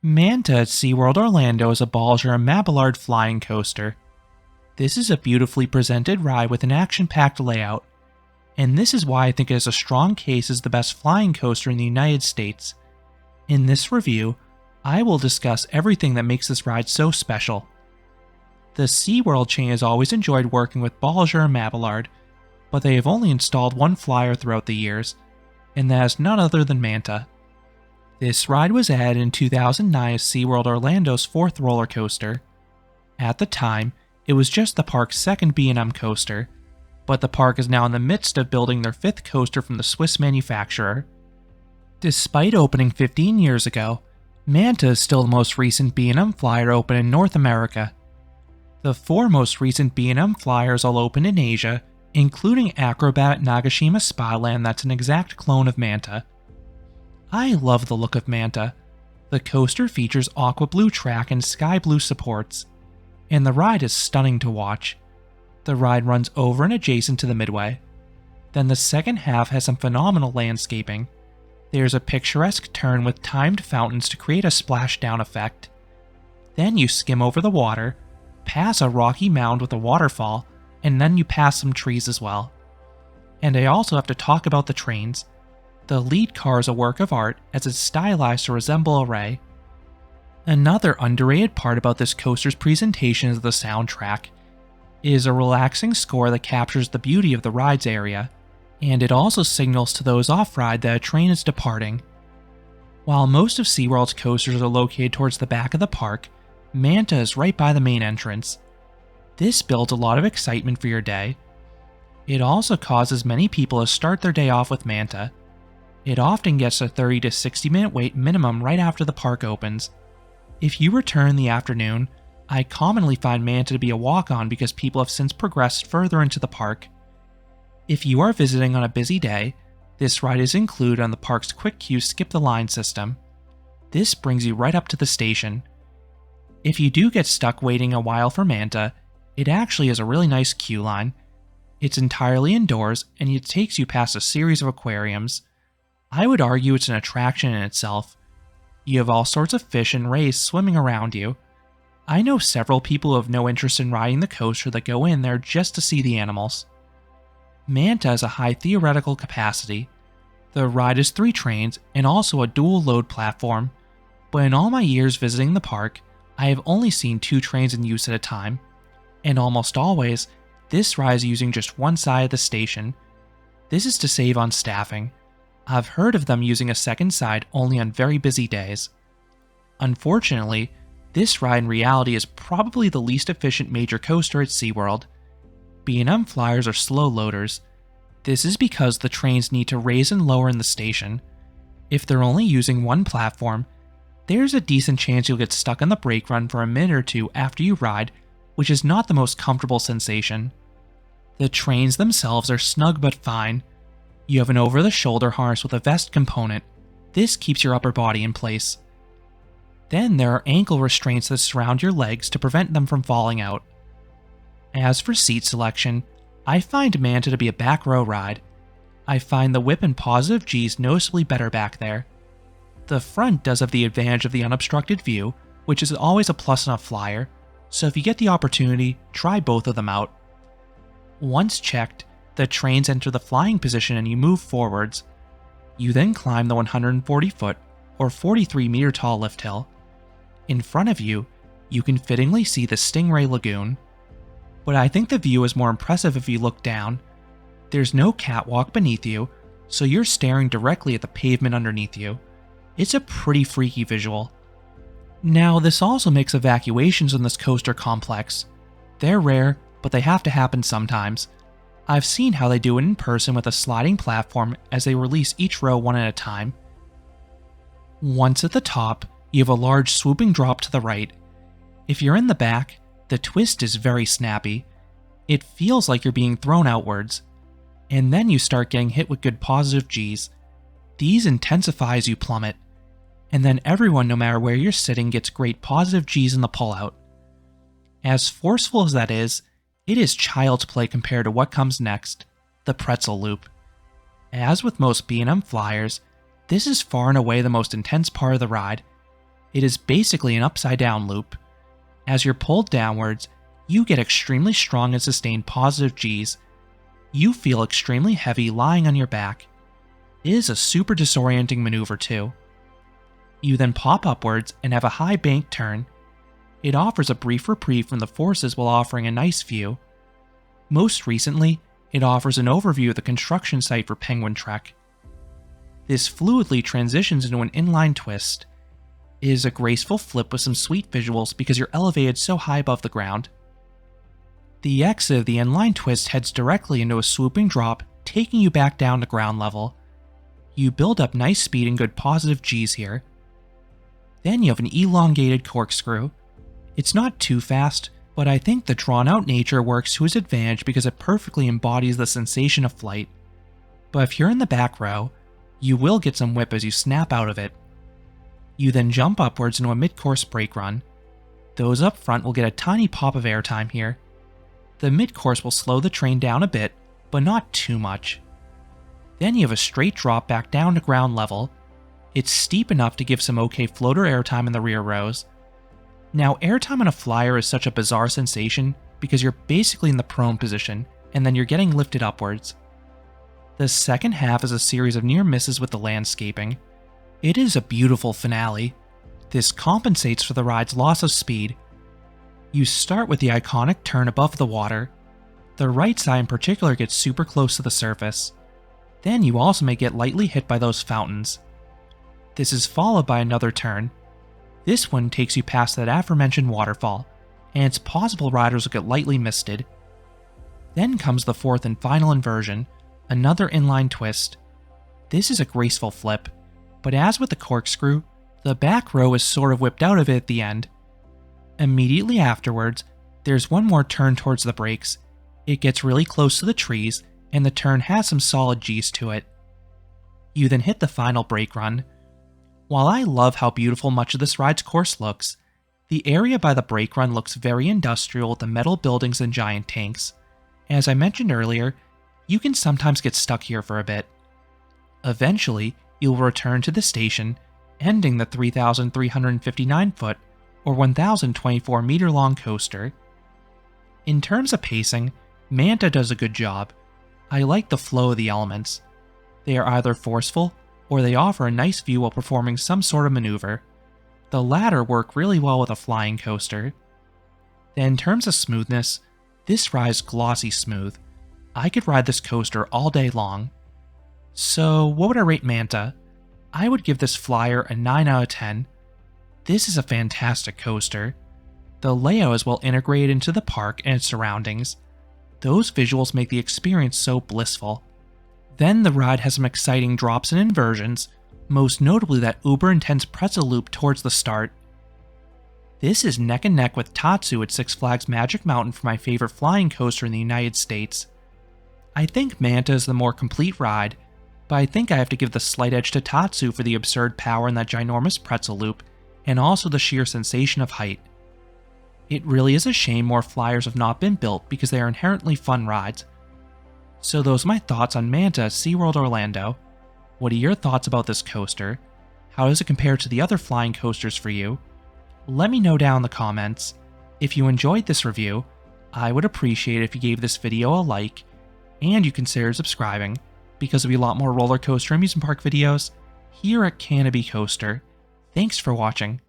Manta at SeaWorld Orlando is a Bolliger Mabillard flying coaster. This is a beautifully presented ride with an action-packed layout, and this is why I think it has a strong case as the best flying coaster in the United States. In this review, I will discuss everything that makes this ride so special. The SeaWorld chain has always enjoyed working with Bolliger and Mabillard, but they have only installed one flyer throughout the years, and that is none other than Manta. This ride was added in 2009 as SeaWorld Orlando's fourth roller coaster. At the time, it was just the park's second B&M coaster, but the park is now in the midst of building their fifth coaster from the Swiss manufacturer. Despite opening 15 years ago, Manta is still the most recent B&M flyer open in North America. The four most recent B&M flyers all opened in Asia, including Acrobat at Nagashima Spyland that's an exact clone of Manta. I love the look of Manta. The coaster features aqua blue track and sky blue supports, and the ride is stunning to watch. The ride runs over and adjacent to the midway. Then the second half has some phenomenal landscaping. There's a picturesque turn with timed fountains to create a splashdown effect. Then you skim over the water, pass a rocky mound with a waterfall, and then you pass some trees as well. And I also have to talk about the trains. The lead car is a work of art as it's stylized to resemble a ray. Another underrated part about this coaster's presentation is the soundtrack. It is a relaxing score that captures the beauty of the ride's area, and it also signals to those off-ride that a train is departing. While most of SeaWorld's coasters are located towards the back of the park, Manta is right by the main entrance. This builds a lot of excitement for your day. It also causes many people to start their day off with Manta. It often gets a 30 to 60 minute wait minimum right after the park opens. If you return in the afternoon, I commonly find Manta to be a walk-on because people have since progressed further into the park. If you are visiting on a busy day, this ride is included on the park's quick queue skip the line system. This brings you right up to the station. If you do get stuck waiting a while for Manta, it actually has a really nice queue line. It's entirely indoors and it takes you past a series of aquariums. I would argue it's an attraction in itself. You have all sorts of fish and rays swimming around you. I know several people who have no interest in riding the coaster that go in there just to see the animals. Manta has a high theoretical capacity. The ride is 3 trains and also a dual load platform, but in all my years visiting the park, I have only seen 2 trains in use at a time, and almost always, this ride is using just one side of the station. This is to save on staffing. I've heard of them using a second side only on very busy days. Unfortunately, this ride in reality is probably the least efficient major coaster at SeaWorld. B&M flyers are slow loaders. This is because the trains need to raise and lower in the station. If they're only using one platform, there's a decent chance you'll get stuck on the brake run for a minute or two after you ride, which is not the most comfortable sensation. The trains themselves are snug but fine. You have an over-the-shoulder harness with a vest component. This keeps your upper body in place. Then there are ankle restraints that surround your legs to prevent them from falling out. As for seat selection, I find Manta to be a back row ride. I find the whip and positive G's noticeably better back there. The front does have the advantage of the unobstructed view, which is always a plus on a flyer, so if you get the opportunity, try both of them out. Once checked, the trains enter the flying position and you move forwards. You then climb the 140-foot or 43-meter tall lift hill. In front of you, you can fittingly see the Stingray Lagoon. But I think the view is more impressive if you look down. There's no catwalk beneath you, so you're staring directly at the pavement underneath you. It's a pretty freaky visual. Now, this also makes evacuations in this coaster complex. They're rare, but they have to happen sometimes. I've seen how they do it in person with a sliding platform as they release each row one at a time. Once at the top, you have a large swooping drop to the right. If you're in the back, the twist is very snappy. It feels like you're being thrown outwards. And then you start getting hit with good positive G's. These intensify as you plummet. And then everyone, no matter where you're sitting, gets great positive G's in the pullout. As forceful as that is, it is child's play compared to what comes next, the pretzel loop. As with most B&M flyers, this is far and away the most intense part of the ride. It is basically an upside down loop. As you're pulled downwards, you get extremely strong and sustained positive Gs. You feel extremely heavy lying on your back. It is a super disorienting maneuver too. You then pop upwards and have a high bank turn. It offers a brief reprieve from the forces while offering a nice view. Most recently, it offers an overview of the construction site for Penguin Trek. This fluidly transitions into an inline twist. It is a graceful flip with some sweet visuals because you're elevated so high above the ground. The exit of the inline twist heads directly into a swooping drop, taking you back down to ground level. You build up nice speed and good positive Gs here. Then you have an elongated corkscrew. It's not too fast, but I think the drawn-out nature works to its advantage because it perfectly embodies the sensation of flight. But if you're in the back row, you will get some whip as you snap out of it. You then jump upwards into a mid-course brake run. Those up front will get a tiny pop of airtime here. The mid-course will slow the train down a bit, but not too much. Then you have a straight drop back down to ground level. It's steep enough to give some okay floater airtime in the rear rows. Now, airtime on a flyer is such a bizarre sensation because you're basically in the prone position, and then you're getting lifted upwards. The second half is a series of near misses with the landscaping. It is a beautiful finale. This compensates for the ride's loss of speed. You start with the iconic turn above the water. The right side in particular gets super close to the surface. Then you also may get lightly hit by those fountains. This is followed by another turn. This one takes you past that aforementioned waterfall, and it's possible riders will get lightly misted. Then comes the fourth and final inversion, another inline twist. This is a graceful flip, but as with the corkscrew, the back row is sort of whipped out of it at the end. Immediately afterwards, there's one more turn towards the brakes. It gets really close to the trees, and the turn has some solid Gs to it. You then hit the final brake run. While I love how beautiful much of this ride's course looks, the area by the brake run looks very industrial with the metal buildings and giant tanks. As I mentioned earlier, you can sometimes get stuck here for a bit. Eventually, you'll return to the station, ending the 3,359 foot or 1,024 meter long coaster. In terms of pacing, Manta does a good job. I like the flow of the elements. They are either forceful, or they offer a nice view while performing some sort of maneuver. The latter work really well with a flying coaster. Then in terms of smoothness, this ride is glossy smooth. I could ride this coaster all day long. So what would I rate Manta? I would give this flyer a 9 out of 10. This is a fantastic coaster. The layout is well integrated into the park and its surroundings. Those visuals make the experience so blissful. Then the ride has some exciting drops and inversions, most notably that uber intense pretzel loop towards the start. This is neck and neck with Tatsu at Six Flags Magic Mountain for my favorite flying coaster in the United States. I think Manta is the more complete ride, but I think I have to give the slight edge to Tatsu for the absurd power in that ginormous pretzel loop, and also the sheer sensation of height. It really is a shame more flyers have not been built because they are inherently fun rides. So those are my thoughts on Manta at SeaWorld Orlando. What are your thoughts about this coaster? How does it compare to the other flying coasters for you? Let me know down in the comments. If you enjoyed this review, I would appreciate it if you gave this video a like, and you consider subscribing, because there'll be a lot more roller coaster amusement park videos here at Canopy Coaster. Thanks for watching.